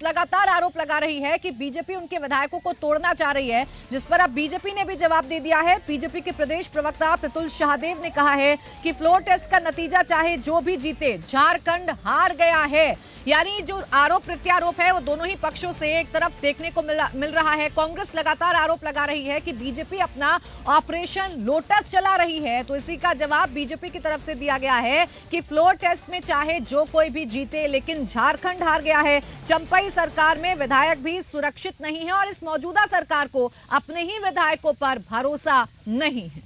लगातार आरोप लगा रही है कि बीजेपी उनके विधायकों को तोड़ना चाह रही है, जिस पर अब बीजेपी ने भी जवाब दे दिया है। बीजेपी के प्रदेश प्रवक्ता प्रतुल शाहदेव ने कहा है कि फ्लोर टेस्ट का नतीजा चाहे जो भी जीते, झारखंड हार गया है। यानी जो आरोप प्रत्यारोप है वो दोनों ही पक्षों से एक तरफ देखने को मिल रहा है। कांग्रेस लगातार आरोप लगा रही है कि बीजेपी अपना ऑपरेशन लोटस चला रही है, तो इसी का जवाब बीजेपी की तरफ से दिया गया है कि फ्लोर टेस्ट में चाहे जो कोई भी जीते, लेकिन झारखंड हार गया है। चंपई सरकार में विधायक भी सुरक्षित नहीं है और इस मौजूदा सरकार को अपने ही विधायकों पर भरोसा नहीं है।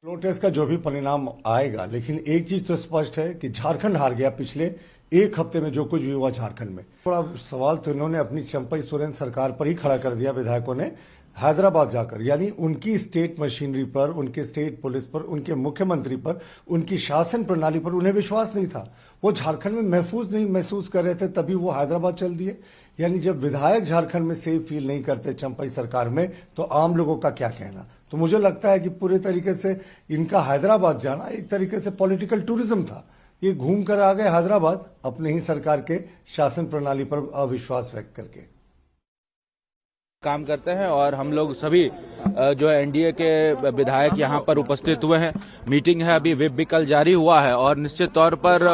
फ्लोर टेस्ट का जो भी परिणाम आएगा, लेकिन एक चीज तो स्पष्ट है कि झारखंड हार गया। पिछले एक हफ्ते में जो कुछ भी हुआ झारखंड में, थोड़ा सवाल तो इन्होंने अपनी चंपई सोरेन सरकार पर ही खड़ा कर दिया विधायकों ने, हैदराबाद जाकर। यानी उनकी स्टेट मशीनरी पर, उनके स्टेट पुलिस पर, उनके मुख्यमंत्री पर, उनकी शासन प्रणाली पर उन्हें विश्वास नहीं था। वो झारखंड में महफूज नहीं महसूस कर रहे थे, तभी वो हैदराबाद चल दिए। यानी जब विधायक झारखंड में सेफ फील नहीं करते चंपई सरकार में, तो आम लोगों का क्या कहना। तो मुझे लगता है कि पूरे तरीके से इनका हैदराबाद जाना एक तरीके से पॉलिटिकल टूरिज्म था। ये घूम कर आ गए हैदराबाद अपने ही सरकार के शासन प्रणाली पर अविश्वास व्यक्त करके। काम करते हैं और हम लोग सभी जो एनडीए के विधायक यहाँ पर उपस्थित हुए हैं। मीटिंग है, अभी व्हिप भी कल जारी हुआ है और निश्चित तौर पर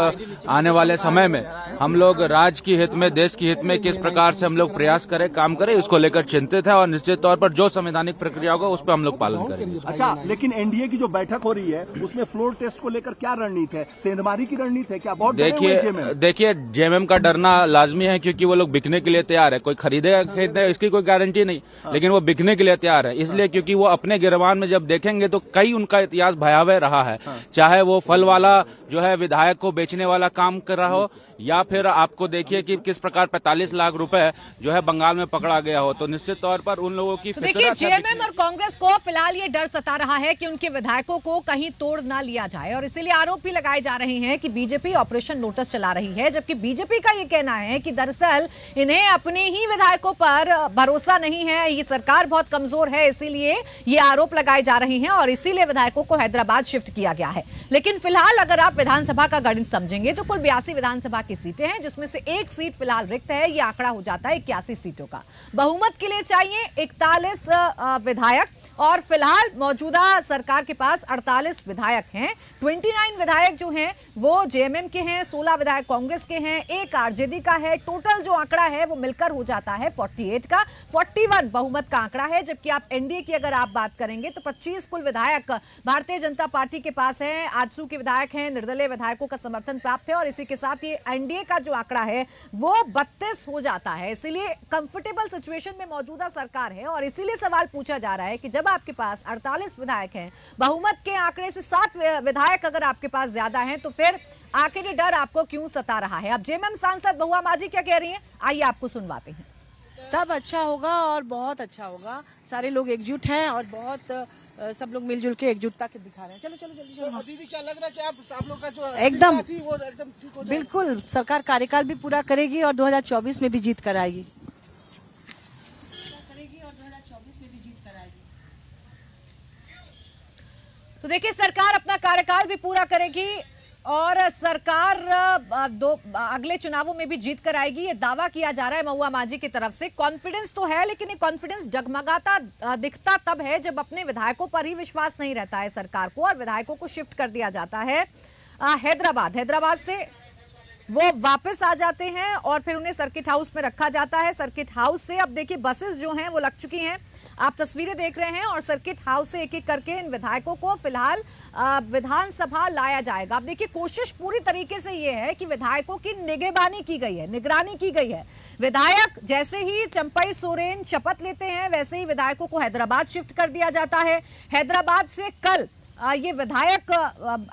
आने वाले समय में हम लोग राज्य की हित में, देश की हित में किस प्रकार से हम लोग प्रयास करें, काम करें, इसको लेकर चिंतित है और निश्चित तौर पर जो संवैधानिक प्रक्रिया होगा उस पर हम लोग पालन करेंगे। अच्छा, लेकिन एनडीए की जो बैठक हो रही है उसमें फ्लोर टेस्ट को लेकर क्या रणनीति है? सेंधमारी की रणनीति है क्या? बहुत देखिए जेएमएम का डरना लाजमी है, क्योंकि वो लोग बिकने के लिए तैयार है। कोई खरीदेगा इसकी कोई गारंटी नहीं, लेकिन वो बिकने के लिए तैयार है। इसलिए क्योंकि वो अपने गिरबान में जब देखेंगे तो कई उनका इतिहास भयावह रहा है। चाहे वो फल वाला जो है विधायक को बेचने वाला काम कर रहा हो, या फिर आपको देखिए कि किस प्रकार 45 लाख रुपए जो है बंगाल में पकड़ा गया हो। तो निश्चित तौर पर उन लोगों की तो देखिए जेएमएम और कांग्रेस को फिलहाल ये डर सता रहा है कि उनके विधायकों को कहीं तोड़ ना लिया जाए, और इसीलिए आरोप भी लगाए जा रहे हैं कि बीजेपी ऑपरेशन लोटस चला रही है। जबकि बीजेपी का ये कहना है कि दरअसल इन्हें अपने ही विधायकों पर भरोसा नहीं है, ये सरकार बहुत कमजोर है, इसीलिए ये आरोप लगाए जा रहे हैं और इसीलिए विधायकों को हैदराबाद शिफ्ट किया गया है। लेकिन फिलहाल अगर आप विधानसभा का गणित समझेंगे तो कुल 82 विधानसभा की सीटें हैं, जिसमें से एक सीट फिलहाल रिक्त है। ये आंकड़ा हो जाता है 81 सीटों का। बहुमत के लिए चाहिए 41 विधायक और फिलहाल मौजूदा सरकार के पास 48 विधायक हैं। 29 विधायक जो हैं वो जेएमएम के हैं, 16 विधायक कांग्रेस के हैं, एक आरजेडी का है। टोटल जो आंकड़ा है वो मिलकर हो जाता है 48 का। 41 बहुमत का आंकड़ा है। जबकि आप एनडीए की अगर आप बात करेंगे तो 25 कुल विधायक भारतीय जनता पार्टी के पास है। आजसू के विधायक हैं, निर्दलीय विधायकों का समर्थन प्राप्त है और इसी के साथ ये एनडीए का जो आंकड़ा है वो 32 हो जाता है। इसीलिए कंफर्टेबल सिचुएशन में मौजूदा सरकार है और इसीलिए सवाल पूछा जा रहा है कि जब आपके पास 48 विधायक हैं, बहुमत के आंकड़े से 7 विधायक अगर आपके पास ज्यादा हैं, तो फिर आखिर ये डर आपको क्यों सता रहा है? अब जेएमएम सांसद बहुआ मांझी क्या कह रही हैं, आइए आपको सुनवाते हैं। सब अच्छा होगा और बहुत अच्छा होगा। सारे लोग एकजुट हैं और बहुत सब लोग मिलजुल के एकजुटता के दिखा रहे हैं। चलो चलो जल्दी चलो। दीदी, क्या लग रहा है कि आप लोग का जो एकदम थी वो एकदम ठीक हो जाएगी? बिल्कुल, सरकार कार्यकाल भी पूरा करेगी और 2024 में भी जीत कर आएगी। तो देखिए सरकार अपना कार्यकाल भी पूरा करेगी और सरकार अगले चुनावों में भी जीत कर आएगी, ये दावा किया जा रहा है महुआ मांझी की तरफ से। कॉन्फिडेंस तो है, लेकिन ये कॉन्फिडेंस डगमगाता दिखता तब है जब अपने विधायकों पर ही विश्वास नहीं रहता है सरकार को और विधायकों को शिफ्ट कर दिया जाता है हैदराबाद से वो वापस आ जाते हैं और फिर उन्हें सर्किट हाउस में रखा जाता है। सर्किट हाउस से अब देखिए बसेस जो हैं वो लग चुकी हैं, आप तस्वीरें देख रहे हैं, और सर्किट हाउस से एक एक करके इन विधायकों को फिलहाल विधानसभा लाया जाएगा। अब देखिए कोशिश पूरी तरीके से ये है कि विधायकों की निगरानी की गई है, निगरानी की गई है। विधायक जैसे ही चंपई सोरेन शपथ लेते हैं वैसे ही विधायकों को हैदराबाद शिफ्ट कर दिया जाता है। हैदराबाद से कल ये विधायक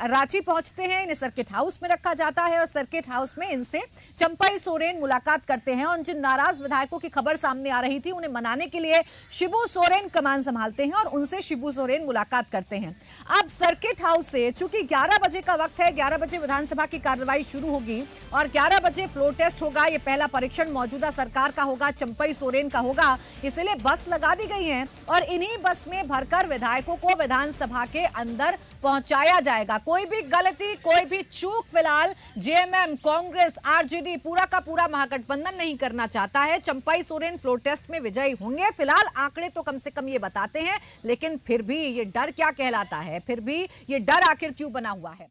रांची पहुंचते हैं, इन्हें सर्किट हाउस में रखा जाता है और सर्किट हाउस में इनसे चंपई सोरेन मुलाकात करते हैं और जिन नाराज विधायकों की खबर सामने आ रही थी उन्हें मनाने के लिए शिबू सोरेन कमान संभालते हैं और उनसे शिबू सोरेन मुलाकात करते हैं। अब सर्किट हाउस से चूंकि 11 बजे का वक्त है, 11 बजे विधानसभा की कार्रवाई शुरू होगी और 11 बजे फ्लोर टेस्ट होगा। ये पहला परीक्षण मौजूदा सरकार का होगा, चंपई सोरेन का होगा, इसलिए बस लगा दी गई है और इन्हीं बस में भरकर विधायकों को विधानसभा के अंदर अंदर पहुंचाया जाएगा। कोई भी गलती, कोई भी चूक फिलहाल जेएमएम, कांग्रेस, आरजेडी पूरा का पूरा महागठबंधन नहीं करना चाहता है। चंपाई सोरेन फ्लोर टेस्ट में विजयी होंगे, फिलहाल आंकड़े तो कम से कम ये बताते हैं, लेकिन फिर भी ये डर क्या कहलाता है, फिर भी ये डर आखिर क्यों बना हुआ है।